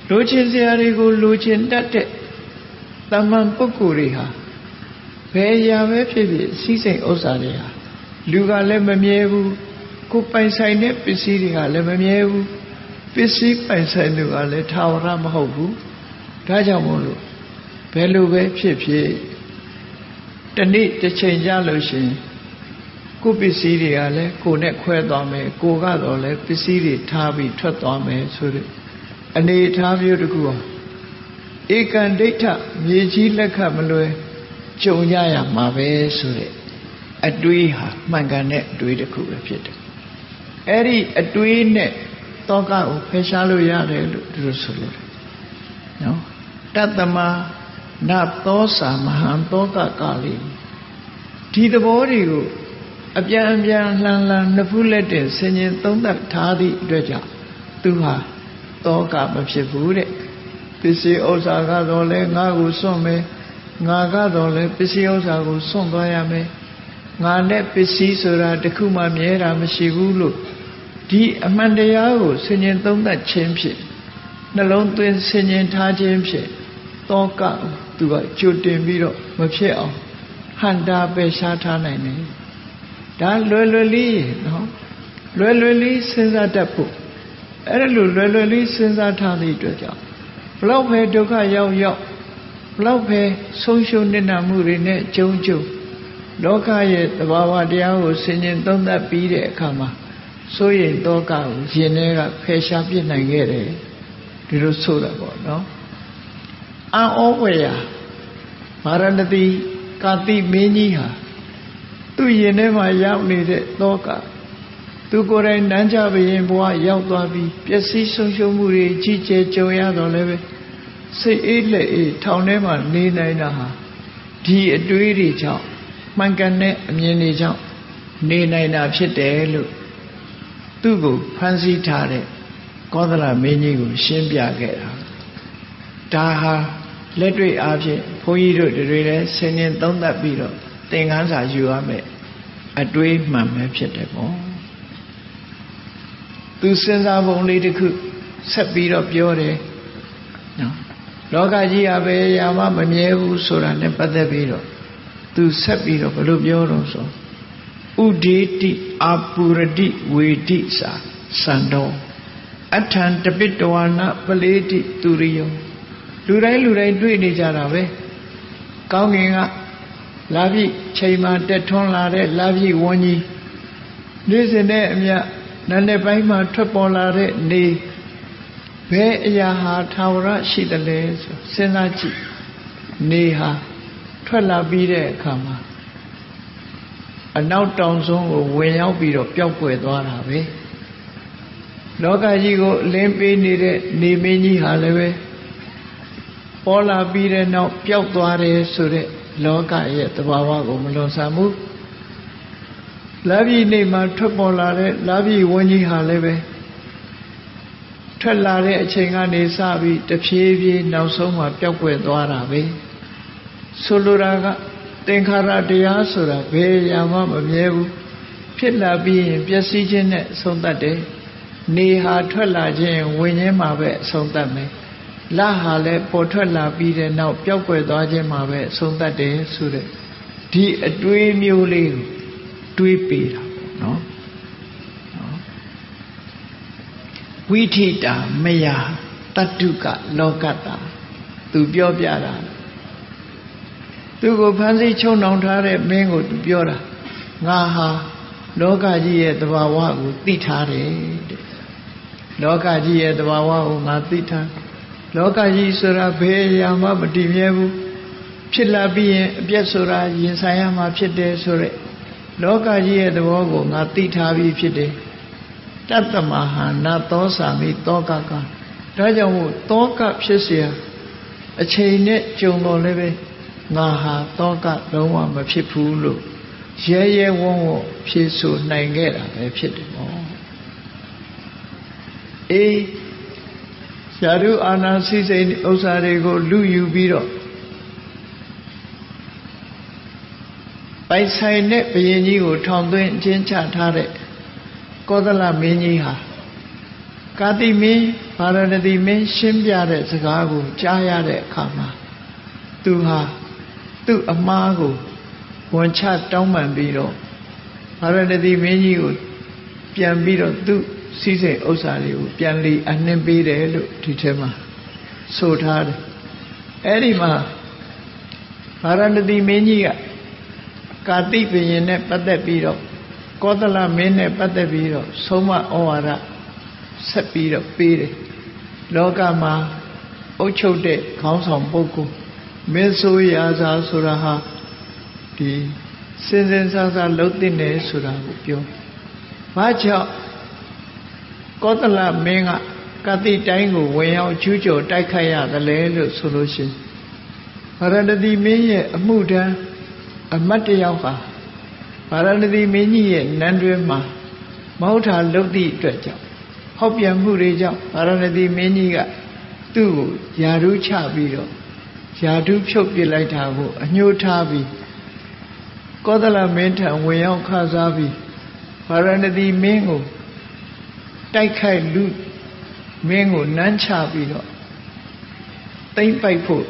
လိုချင်စရာတွေကိုလိုချင်တတ်တဲ့တမန်ပုဂ္ဂိုလ်တွေဟာဘယ်အရာပဲဖြစ်ဖြစ်စီးစိမ်ဥစ္စာတွေဟာလူကလည်းမမြဲဘူးကိုယ်ပိုင်ဆိုင်တဲ့ပစ္စည်းတွေကလည်းမမြဲဘူးပစ္စည်းပိုင်ဆိုင်သူကလည်းထာဝရမဟုတ်ဘူးဒါကြောင့်မို့လို့ဘယ်လိုပဲဖြစ်ဖြစ်တနေ့တစ်ချိန်ကြလို့ရှိရင်ကိုယ်ပစ္စည်းတွေကလည်းကိုယ်နဲ့ခွဲသွားမယ်ကိုယ်ကတော့လည်းပစ္စည်းတွေထားပြီးထွက်သွားမယ်ဆိုတဲ့အနေအထားမျိုးတစ်ခုဟာဧကံဒိဋ္ဌမြေကြီးလက်ခတ်မလွယ်ကြုံရရမှာပဲဆိုတဲ့အတွေးဟာမှန်ကန်တဲ့အတွေးတစ်ခုပဲဖြစ်တယ်အဲ့ဒီအတွေးနဲ့တောကကိုဖယ်ရှားလို့ရတယ်လို့သူတို့ဆိုလို့တယ်နော်တတ္တမနသောစာမဟံတောကကာလိဒီသဘောတွေကိုအပြန်အပြန်လှန်လှန်နှစ်ဖူးလက်တင်ဆင်ញင်သုံးသပ်ထားသည့်အတွက်ကြောင့်သူဟာတောကမဖြစ်ဘူးတဲ့ပစ္စည်းဥစ္စာကတော့လဲငါ့ကိုစွန့်မယ်ငါကတော့လဲပစ္စည်းဥစ္စာကိုစွန့်သွားရမယ်ငါနဲ့ပစ္စည်းဆိုတာတခုမှမြဲတာမရှိဘူးလို့ဒီအမှန်တရားကိုဆင်ញင်သုံးသပ်ခြင်းဖြင့်နှလုံးသွင်းဆင်ញင်ထားခြင်းဖြင့်တောကသူကကြိုတင်ပြီးတော့မဖြစ်အောင်ဟန်တာပယ်ရှားထားနိုင်တယ်ဒါလွယ်လွယ်လေးနော်လွယ်လွယ်လေးစဉ်းစားတတ်ဖို့အဲ့ဒါလိုလွယ်လွယ်လေးစဉ်းစားထားသည့်အတွက်ကြောင့်ဘလောက်ပဲဒုက္ခရောက်ရောက်ဘလောက်ပဲဆုံးရှုံးနစ်နာမှုတွေနဲ့ကြုံလောကရဲ့သဘာဝတရားကိုဆင်ញင်သုံးသပ်ပြီးတဲ့အခါမှာစိုးရိမ်တောကကိုရင်ထဲကဖယ်ရှားပြစ်နိုင်ခဲ့တယ်ဒီလိုဆိုတာပေါ့နော်အံ့ဩဖွယ်ရာဗာရဏသီကာတိမင်းကြီးဟာသူ့ရင်ထဲမှာရောက်နေတဲ့တောကသူကိုယ်တိုင်နန်းကြဘရင်ဘဝရောက်သွားပြီးပျက်စီးဆုံးရှုံးမှုတွေကြီးကျယ်ကြုံရတော့လည်းပဲစိတ်အေးလက်အေးထောင်ထဲမှာနေနိုင်တာဟာဒီအတွေးတွေကြောင့်မှန်ကန်တဲ့အမြင်တွေကြောင့်နေနိုင်တာဖြစ်တယ်လို့သူ့ကိုဖန်ဆီးထားတဲ့ကောသလမင်းကြီးကိုရှင်းပြခဲ့တာဒါဟာလက်တွေ့အားဖြင့်ဘုန်းကြီးတို့တွေလည်းဆင်ញင်သုံးသပ်ပြီးတော့သင်ခန်းစာယူရမယ်အတွေးမှန်ပဲဖြစ်တယ်ပေါ့သူစဉ်းစားပုံလေးတစ်ခုဆက်ပြီးတော့ပြောတယ်နော်လောကကြီးကပဲရာမမမြဲဘူးဆိုတာနဲ့ပတ်သက်ပြီးတော့သူဆက်ပြီးတော့ဘယ်လိုပြောတော့ဆိုဥဒေတိအာပုရတိဝေတိစာစံတော်အထံတပိတဝါနပလေတိသူရိယောလူတိုင်းတွေ့နေကြတာပဲကောင်းကင်ကလာပြီချိန်မှတက်ထွန်းလာတဲ့လာပြီဝန်းကြီးနေ့စဉ်နဲ့အမျှနာနဲ့ပိုင်းမှာထွက်ပေါ်လာတဲ့နေဘယ်အရာဟာထာဝရရှိတယ်လဲဆိုစဉ်းစားကြည့်နေဟာထွက်လာပြီးတဲ့အခါမှာအနောက်တောင်ဆုံးကိုဝင်ရောက်ပြီးတော့ပျောက်ကွယ်သွားတာပဲလောကကြီးကိုအလင်းပေးနေတဲ့နေမင်းကြီးဟာလည်းပဲပေါ်လာပြီးတဲ့နောက်ပျောက်သွားတယ်ဆိုတဲ့လောကရဲ့သဘာဝကိုမလွန်ဆန်ဘူးလာပြီနေမှာထွက်ပေါ်လာတဲ့လာပြီဝန်းကြီးဟာလည်းပဲထွက်လာတဲ့အချိန်ကနေစပြီးတဖြည်းဖြည်းနောက်ဆုံးမှာပျောက်ကွယ်သွားတာပဲဆိုလိုတာကသင်္ခါရတရားဆိုတာဘယ်ရာမှမမြဲဘူးဖြစ်လာပြီးရင်ပျက်စီးခြင်းနဲ့အဆုံးသတ်တယ်နေဟာထွက်လာခြင်းဝิญဉ်မှာပဲအဆုံးသတ်မယ်လဟာလည်းပေါ်ထွက်လာပြီးတဲ့နောက်ပျောက်ကွယ်သွားခြင်းမှာပဲအဆုံးသတ်တယ်ဆိုတဲ့ဒီအတွေးမျိုးလေးကိုတွေးပေးတာပေါ့နော်ဝိထိတာမယတတ္တုကလောကတာသူပြောပြတာသူကိုဖန်ဆီးချုံနှောင်ထားတဲ့မင်းကိုသူပြောတာငါဟာလောကကြီးရဲ့သဘာဝကိုသိထားတယ်တဲ့လောကကြီးရဲ့သဘာဝကိုငါသိထားလောကကြီးဆိုတာဘယ်အရာမှမတည်မြဲဘူးဖြစ်လာပြီးရင်အပြည့်ဆိုတာရင်ဆိုင်ရမှာဖြစ်တယ်ဆိုရက်လောကကြီးရဲ့သဘောကိုငါသိထားပြီးဖြစ်တယ်တတ္တမဟာနာသောစာမိတောကကဒါကြောင့်မို့တောကဖြစ်เสียအချိန်နဲ့ကြုံတော်လည်းပဲငါဟာတောကလုံးဝမဖြစ်ဘူးလို့ရဲရဲဝံ့ဝံ့ဖြေဆိုနိုင်ခဲ့တာပဲဖြစ်တယ်ပေါ့အေးရာထူးအာဏာစီစိန်ဥစ္စာတွေကိုလူယူပြီးတော့ပိုင်ဆိုင်တဲ့ဘုရင်ကြီးကိုထောင်သွင်းအကျဉ်းချထားတဲ့ကောသလမင်းကြီးဟာ ကာတိမင်းဗာရဏသီမင်းရှင်းပြတဲ့စကားကိုကြားရတဲ့အခါမှာသူဟာသူ့အမှားကိုဝန်ချတောင်းပန်ပြီးတော့ဗာရဏသီမင်းကြီးကိုပြန်ပြီးတော့သူ့စည်းစိမ်ဥစ္စာတွေကိုပြန်လီအနှင်းပေးတယ်လို့ဒီထဲမှာဆိုထားတယ်အဲ့ဒီမှာဗာရဏသီမင်းကြီးကကာတိဘုရင်နဲ့ပတ်သက်ပြီးတော့ကောသလမင်းနဲ့ပတ်သက်ပြီးတော့ဆုံးမဩဝါဒဆက်ပြီးတော့ပေးတယ်လောကမှာအုပ်ချုပ်တဲ့ခေါင်းဆောင်ပုဂ္ဂိုလ်မင်းဆိုရာဇာဆိုတာဟာဒီစင်စင်ဆာဆာလှုပ်တဲ့နေဆိုတာကိုပြောဘာကြောင့်ကောသလမင်းကကာတိတိုင်းကိုဝင်ရောက်ကျူးကျော်တိုက်ခိုက်ရတယ်လဲလို့ဆိုလို့ရှိရင်ဗာရဏသီမင်းရဲ့အမှုထမ်းအမတ်တယောက်ဟာဗာရဏသီမင်းကြီးရဲ့နန်းတွင်မှာမဟုတ်တာလုပ်သည့်အတွက်ကြောင့်ဟောက်ပြန်မှုတွေကြောင့်ဗာရဏသီမင်းကြီးကသူ့ကိုယာဓုချပြီးတော့ယာဓုဖြုတ်ပစ်လိုက်တာကိုအညှိုးထားပြီးကောသလမင်းထံဝင်ရောက်ခစားပြီးဗာရဏသီမင်းကိုတိုက်ခိုက်လူမင်းကိုနမ်းချပြီးတော့တိမ့်ပိုက်ဖို့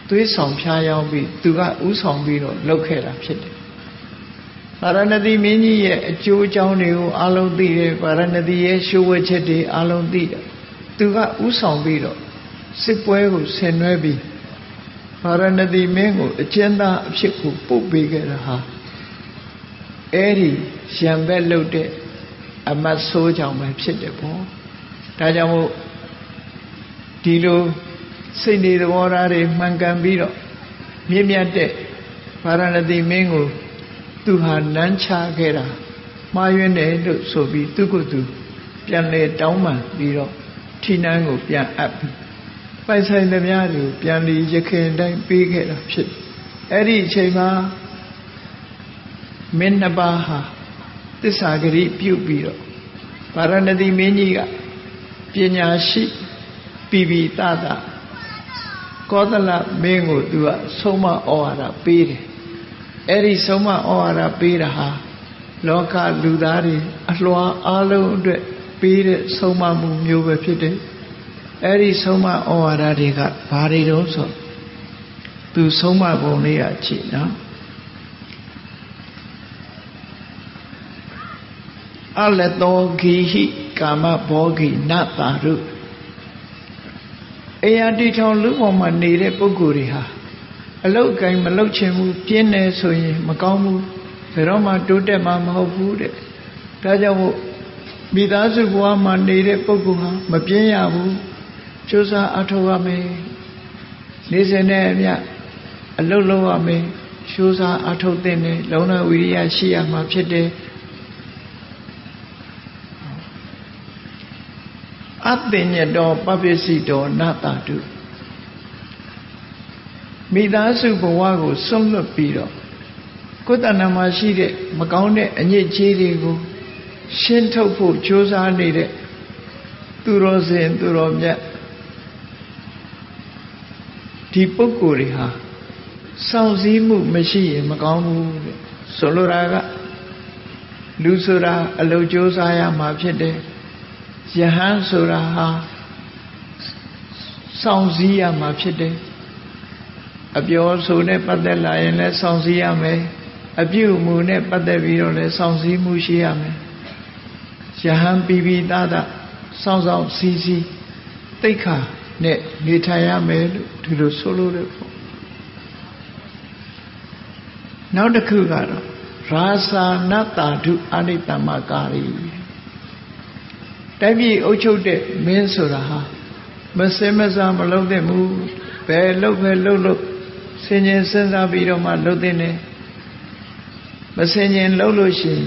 သွေးဆောင်ဖြားရောက်ပြီးသူကဥဆောင်ပြီးတော့လုပ်ခဲ့တာဖြစ်တယ်ဗာရဏသီမင်းကြီးရဲ့အကျိုးအကြောင်းတွေကိုအလုံးသိတယ်ဗာရဏသီရဲ့ရှိုးဝှက်ချက်တွေအလုံးသိတယ်သူကဥဆောင်ပြီးတော့စစ်ပွဲကိုဆင်နွှဲပြီးဗာရဏသီမင်းကိုအကျဉ်းသားအဖြစ်ကိုပို့ပေးခဲ့တာဟာအဲ့ဒီရံဘက်လုပ်တဲ့အမတ်ဆိုးကြောင့်ပဲဖြစ်တယ်ပေါ့ဒါကြောင့်မို့ဒီလိုစိတ်နေသဘောထားတွေမှန်ကန်ပြီးတော့မြင့်မြတ်တဲ့ဗာရဏသီမင်းကိုသူဟာနမ်းချခဲ့တာမှားယွင်းတယ်လို့ဆိုပြီးသူကသူပြန်လေတောင်းပန်ပြီးတော့ထီနန်းကိုပြန်အပ်ပြီးပိုက်ဆိုင်သမျှတွေကိုပြန်လီရခင်တိုင်းပေးခဲ့တာဖြစ်အဲ့ဒီအချိန်မှာမင်းနှစ်ပါးဟာသစ္စာဂရိပြုပြီးတော့ဗာရဏသီမင်းကြီးကပညာရှိပြီးပြီးတတကောသလမင်းကိုသူကဆုံးမဩဝါဒပေးတယ်အဲ့ဒီဆုံးမဩဝါဒပေးတာဟာလောကလူသားတွေအလွှာအလုံးအတွက်ပေးတဲ့ဆုံးမမှုမျိုးပဲဖြစ်တယ်အဲ့ဒီဆုံးမဩဝါဒတွေကဘာတွေတုံးဆိုသူဆုံးမပုံလေးကကြည့်နော်အလတောဂိဟိကာမဘောဂိနတာရုအေယတိထောင်လူပေါ်မှာနေတဲ့ပုဂ္ဂိုလ်တွေဟာအလုတ်ကိုင်းမလုတ်ချင်ဘူးပြင်းနေဆိုရင်မကောင်းဘူးဘယ်တော့မှတိုးတက်မှာမဟုတ်ဘူးတဲ့ဒါကြောင့်မို့မိသားစုဘဝမှာနေတဲ့ပုဂ္ဂိုလ်ဟာမပြင်းရဘူးကြိုးစားအထောက်ရမယ်နေစဉ်နဲ့အမျှအလုတ်လုပ်ရမယ်ကြိုးစားအထောက်တဲ့နဲ့လုံလဝိရိယရှိရမှာဖြစ်တယ်အတ္တညတောပပ္ပစီတောနတတုမိသားစုဘဝကိုဆုံးလွတ်ပြီးတော့ကိုယ်တဏ္ဍာမှာရှိတဲ့မကောင်းတဲ့အညစ်အကြေးတွေကိုရှင်းထုတ်ဖို့ကြိုးစားနေတဲ့သူတော်စင်သူတော်မြတ်ဒီပုဂ္ဂိုလ်တွေဟာစောင့်စည်းမှုမရှိရင်မကောင်းဘူးတဲ့ဆိုလိုတာကလူဆိုတာအလုပ်ကြိုးစားရမှာဖြစ်တယ်ယဟန်ဆိုတာဟာစောင့်စည်းရမှာဖြစ်တယ်အပြောဆိုနဲ့ပတ်သက်လာရင်လည်းစောင့်စည်းရမယ်အပြုအမူနဲ့ပတ်သက်ပြီးတော့လည်းစောင့်စည်းမှုရှိရမယ်ယဟန်ပြီးပြီးသားသားစောင့်စောင့်စည်းစည်းတိတ်ခါနဲ့နေထိုင်ရမယ်လို့ဒီလိုဆိုလို့တယ်ပေါ့နောက်တစ်ခုကတော့ရာသာနတာဓုအနိတ္တမကာရီတိုင်းပြည်အုပ်ချုပ်တဲ့မင်းဆိုတာဟာမစင်မစားမလုပ်သင့်ဘူးဘယ်လုပ်ပဲလုပ်လို့ဆင်ញင်စဉ်းစားပြီးတော့မှလုပ်သင့်တယ်မဆင်ញင်လုပ်လို့ရှိရင်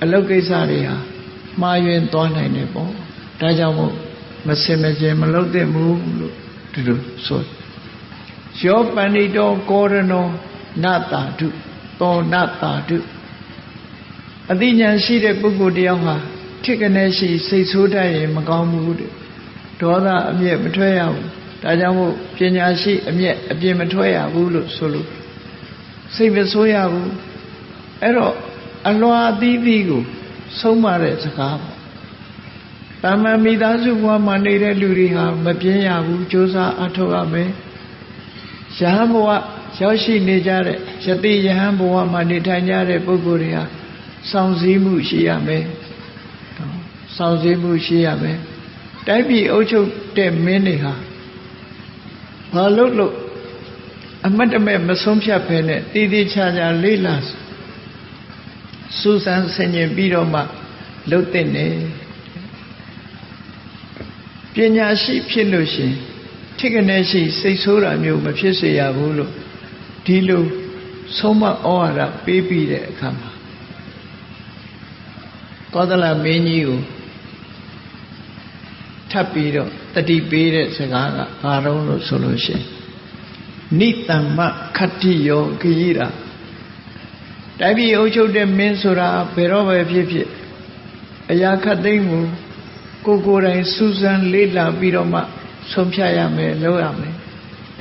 အလုပ်ကိစ္စတွေဟာမှားယွင်းသွားနိုင်တယ်ပေါ့ဒါကြောင့်မို့မဆင်မကျင်မလုပ်သင့်ဘူးလို့ဒီလိုဆိုယောပဏိတောကောရဏောနတာဓုသောနတာဓုအသိဉာဏ်ရှိတဲ့ပုဂ္ဂိုလ်တယောက်ဟာထိကနေရှိစိတ်ဆိုးတတ်ရင်မကောင်းဘူးတဲ့ဒေါသအမျက်မထွက်ရဘူးဒါကြောင့်မို့ပညာရှိအမျက်အပြင်မထွက်ရဘူးလို့ဆိုလို့စိတ်မဆိုးရဘူးအဲ့တော့အလွာအသီးသီးကိုဆုံးမတဲ့စကားပေါ့ တာမန်မိသားစုဘဝမှာနေတဲ့လူတွေဟာမပြင်းရဘူးကြိုးစားအထောက်ရမယ်ယဟန်ဘဝရောက်ရှိနေကြတဲ့ယတိယဟန်ဘဝမှာနေထိုင်ကြတဲ့ပုဂ္ဂိုလ်တွေဟာစောင့်စည်းမှုရှိရမယ်စောင့်စည်းမှုရှိရမယ်တိုင်းပြည်အုပ်ချုပ်တဲ့မင်းတွေဟာဘာလို့အမတ်တမဲ့မဆုံးဖြတ်ဘဲနဲ့တည်တည်ချာချာလေးလာစူးစမ်းဆင်ခြင်ပြီးတော့မှလုပ်တဲ့နေပညာရှိဖြစ်လို့ရှိရင်ထိကနေရှိစိတ်ဆိုးတာမျိုးမဖြစ်စေရဘူးလို့ဒီလိုဆုံးမဩဝါဒပေးပြီးတဲ့အခါမှာကောသလမင်းကြီးကိုထပ်ပြီးတော့တတိပေးတဲ့စကားကဘာတော့လို့ဆိုလို့ရှိရင်နိတ္တမခတ္တိယောဂိရာတိုင်းပြည်အုပ်ချုပ်တဲ့မင်းဆိုတာဘယ်တော့ပဲဖြစ်ဖြစ်အရာခတ်သိမ်းကိုကိုယ်တိုင်စူးစမ်းလေ့လာပြီးတော့မှဆုံးဖြတ်ရမယ်လုပ်ရမယ်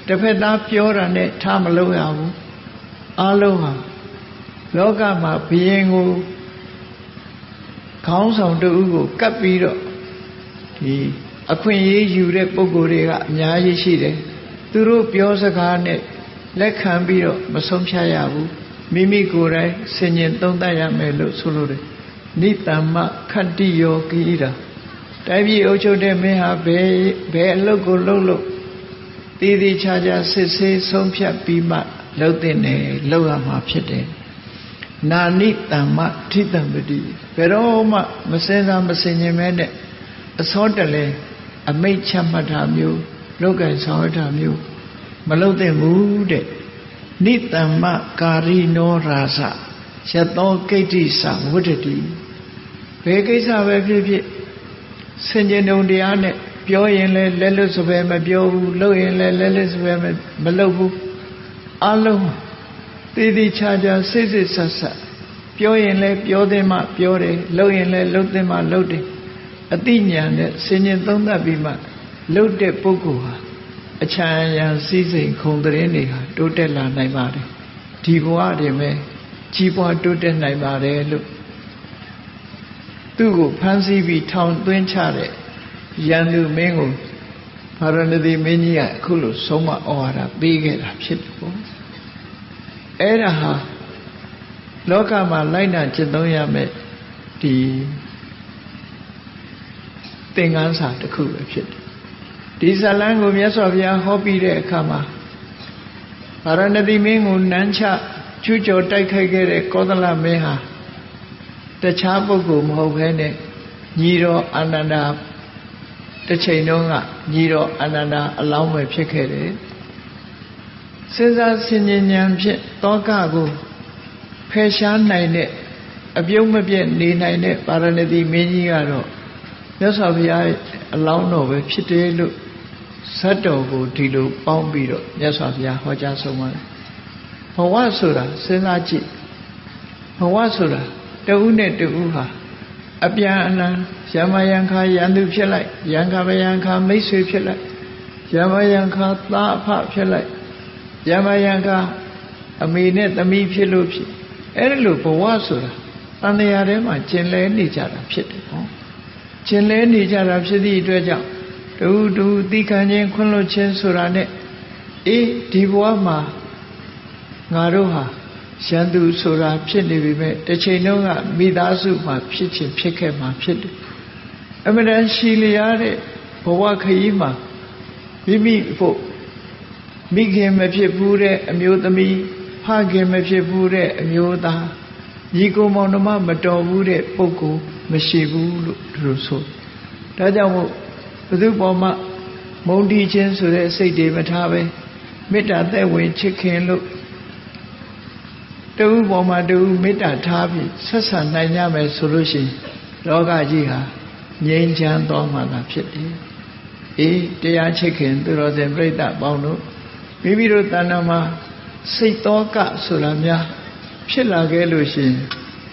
တစ်ဖက်သားပြောတာနဲ့ထားမလုပ်ရဘူးအားလုံးဟာလောကမှာဘုရင်ကိုခေါင်းဆောင်တဦးကိုကပ်ပြီးတော့ဒီအခွင့်အရေးယူတဲ့ပုဂ္ဂိုလ်တွေကအများကြီးရှိတယ်သူတို့ပြောစကားနဲ့လက်ခံပြီးတော့မဆုံးဖြတ်ရဘူးမိမိကိုယ်တိုင်ဆင်ញင်သုံးသပ်ရမယ်လို့ဆိုလိုတယ်နိတ္တမခတ္တိယောဂိရာတိုင်းပြည်အုပ်ချုပ်တဲ့မင်းဟာဘယ်အလုပ်ကိုလုပ်လို့တည်တည်ချာချာစစ်ဆေးဆုံးဖြတ်ပြီးမှလုပ်တဲ့နယ်လုပ်ရမှာဖြစ်တယ်နာနိတ္တမထိတံပတိဘယ်တော့မှမစင်စားမစင်ញင်မဲနဲ့အစောတလဲအမိတ်ချမှတ်တာမျိုးလောကဆောင်ရတာမျိုးမလုပ်သင့်ဘူးတဲ့နိတ္တမကာရိနောရာဇယသောကိဋ္တိသဝတ္တတိဘယ်ကိစ္စပဲဖြစ်ဖြစ်ဆင်ခြင်တုံတရားနဲ့ပြောရင်လည်းလက်လွတ်စပယ်မပြောဘူးလုပ်ရင်လည်းလက်လွတ်စပယ်မလုပ်ဘူးအလုံးတည်တည်ချာချာစိတ်စစ်ဆက်ဆက်ပြောရင်လည်းပြောသင့်မှပြောတယ်လုပ်ရင်လည်းလုပ်သင့်မှလုပ်တယ်အတိညာနဲ့ဆင်ခြင်သုံးသပ်ပြီးမှလုပ်တဲ့ပုဂ္ဂိုလ်ဟာအချမ်းရံစည်းစိမ်ခုံတရင်တွေဟာတိုးတက်လာနိုင်ပါတယ်ဒီဘဝတွေမှာကြီးပွားတိုးတက်နိုင်ပါတယ်လို့သူ့ကိုဖမ်းဆီးပြီးထောင်သွင်းချတဲ့ရန်သူမင်းကိုဗာရဏသီမင်းကြီးကအခုလိုဆုံးမဩဝါဒပေးခဲ့တာဖြစ်တယ်ပေါ့အဲ့ဒါဟာလောကမှာလိုက်နာကျင့်သုံးရမယ်ဒီသင်္ကန်းစာတစ်ခုပဲဖြစ်တယ်ဒီဇလံကိုမြတ်စွာဘုရားဟောပြီးတဲ့အခါမှာဗာရဏသီမင်းကိုနန်းချကျူးကျော်တိုက်ခိုက်ခဲ့တဲ့ကောသလမင်းဟာတခြားပုဂ္ဂိုလ်မဟုတ်ဘဲနဲ့ညီတော်အာနန္ဒာတစ်ချိန်တုန်းကညီတော်အာနန္ဒာအလောင်းပဲဖြစ်ခဲ့တယ်စဉ်းစားဆင်ခြင်ဉာဏ်ဖြင့်တောကကိုဖယ်ရှားနိုင်တဲ့အပြုံးမပြတ်နေနိုင်တဲ့ပါရဏသီမင်းကြီးကတော့မြတ်စွာဘုရားအလောင်းတော်ပဲဖြစ်တယ်လို့ဇတ်တော်ကိုဒီလိုပေါင်းပြီးတော့မြတ်စွာဘုရားဟောကြားဆုံးပါတယ်ဘဝဆိုတာစဉ်းစားကြည့်ဘဝဆိုတာတဦးနဲ့တဦးဟာအပြန်အလှန်ယမယံခါယန္တုဖြစ်လိုက်ယံခါမယံခါမိတ်ဆွေဖြစ်လိုက်ယမယံခါသားအဖဖြစ်လိုက်ယမယံခါအမေနဲ့သမီးဖြစ်လို့ဖြစ်အဲ့လိုဘဝဆိုတာတန်တရားထဲမှာကျင်လဲနေကြတာဖြစ်တယ်ဟောကျင်လဲနေကြတာဖြစ်သည့်အတွက်ကြောင့်တူသီခံခြင်းခွင့်လွှတ်ခြင်းဆိုတာနဲ့ဒီဘဝမှာငါတို့ဟာရန်သူဆိုတာဖြစ်နေပြီမဲ့တစ်ချိန်လုံးကမိသားစုမှာဖြစ်ချင်းဖြစ်ခဲ့မှာဖြစ်တယ်အမှန်တန်ရှိလျားတဲ့ဘဝခရီးမှာမိဖို့မိခင်မဖြစ်ဘူးတဲ့အမျိုးသမီးဖခင်မဖြစ်ဘူးတဲ့အမျိုးသားညီကိုမောင်နှမမတော်ဘူးတဲ့ပုဂ္ဂိုလ်မရှိဘူးလို့သူတို့ဆိုဒါကြောင့်မို့ဘုသူပေါ်မှာမုန်းတီးခြင်းဆိုတဲ့စိတ်တွေမထားပဲမေတ္တာသက်ဝင်ချစ်ခင်လို့တူပေါ်မှာတူမေတ္တာထားပြီးဆက်ဆံနိုင်ကြမယ်ဆိုလို့ရှိရင်လောကကြီးဟာငြိမ်းချမ်းသွားမှာသာဖြစ်တယ်တရားချစ်ခင်သူတော်စင်ပြိဿပေါင်းတို့မိမိတို့တဏ္ဍာမှာစိတ်သောကဆိုတာများဖြစ်လာခဲ့လို့ရှိရင်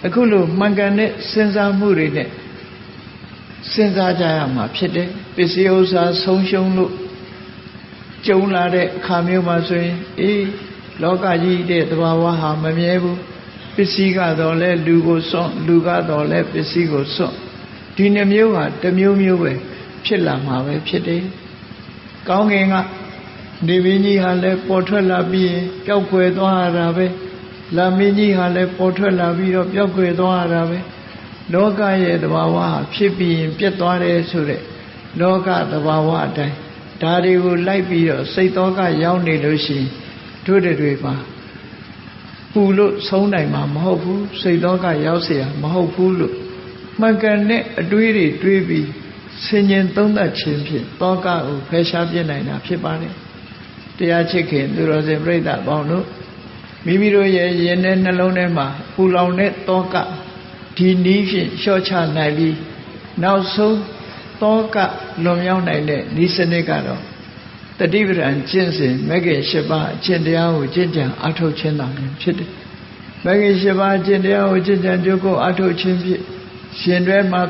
အခုလိုမှန်ကန်တဲ့စဉ်းစားမှုတွေနဲ့စဉ်းစားကြရမှာဖြစ်တယ်ပစ္စည်းဥစ္စာဆုံးရှုံးလို့ကြုံလာတဲ့အခါမျိုးမှာဆိုရင်လောကကြီးတဲ့သဘာဝဟာမမြဲဘူးပစ္စည်းကတော့လဲလူကိုစွန့်လူကတော့လဲပစ္စည်းကိုစွန့် ဒီနှမျိုးဟာတစ်မျိုးမျိုးပဲဖြစ်လာမှာပဲဖြစ်တယ်ကောင်းကင်ကနေမင်းကြီးဟာလည်းပေါ်ထွက်လာပြီးရင်ပျောက်ကွယ်သွားရတာပဲလာမင်းကြီးဟာလည်းပေါ်ထွက်လာပြီးတော့ပျောက်ကွယ်သွားရတာပဲလောကရဲ့သဘာဝဟာဖြစ်ပြီးရင်ပြတ်သွားတယ်ဆိုတဲ့လောကသဘာဝအတိုင်းဒါတွေကိုလိုက်ပြီးတော့စိတ်သောကရောက်နေလို့ရှိရင်တို့တွေပါပူလို့ဆုံးနိုင်မှာမဟုတ်ဘူးစိတ်သောကရောက်เสียမဟုတ်ဘူးလို့မှန်ကန်တဲ့အတွေးတွေတွေးပြီးဆင်ញင်သုံးသပ်ခြင်းဖြင့်သောကကိုဖယ်ရှားပြနိုင်တာဖြစ်ပါတယ်တရားချစ်ခင်သူတော်စင်ပြိဿပေါင်းတို့မိမိတို့ရဲ့ရင်ထဲနှလုံးထဲမှာပူလောင်တဲ့သောကဒီနည်းဖြင့်လျှော့ချနိုင်ပြီးနောက်ဆုံးသောကလွန်မြောက်နိုင်တဲ့ဤစနစ်ကတော့တတိပဒံကျင့်စဉ်မဂ္ဂင်၈ပါးအကျင့်တရားကိုကျင့်ကြံအထောက်ခြင်းသာဖြစ်တယ်မဂ္ဂင်၈ပါးအကျင့်တရားကိုကျင့်ကြံကြိုးကိုအထောက်ခြင်းဖြင့်ရှင်တွဲမှာ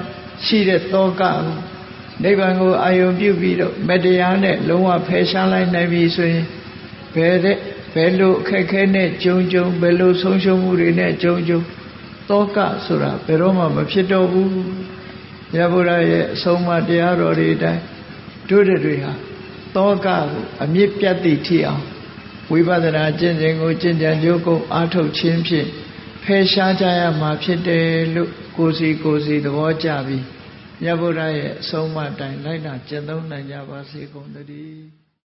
ရှိတဲ့သောကကိုနိဗ္ဗာန်ကိုအာယုံပြုပြီးတော့မတရားနဲ့လုံးဝဖယ်ရှားလိုက်နိုင်ပြီဆိုရင်ဘယ်လိုအခက်ခဲနဲ့ကြုံဘယ်လိုဆုံးရှုံးမှုတွေနဲ့ကြုံသောကဆိုတာဘယ်တော့မှမဖြစ်တော့ဘူးမြတ်ဗုဒ္ဓရဲ့အဆုံးအမတရားတော်တွေအတိုင်းတို့တွေဟာသောကကိုအမြင့်ပြတ်သည့်ထိအောင်ဝိပဿနာကျင့်စဉ်ကိုကျင့်ကြံကြိုးကိုအားထုတ်ခြင်းဖြင့်ဖယ်ရှားကြရမှာဖြစ်တယ်လို့ကိုယ်စီသဘောကျပြီးမြတ်ဗုဒ္ဓရဲ့အဆုံးအမတိုင်းလိုက်နာကျင့်သုံးနိုင်ကြပါစေကုန်သတည်း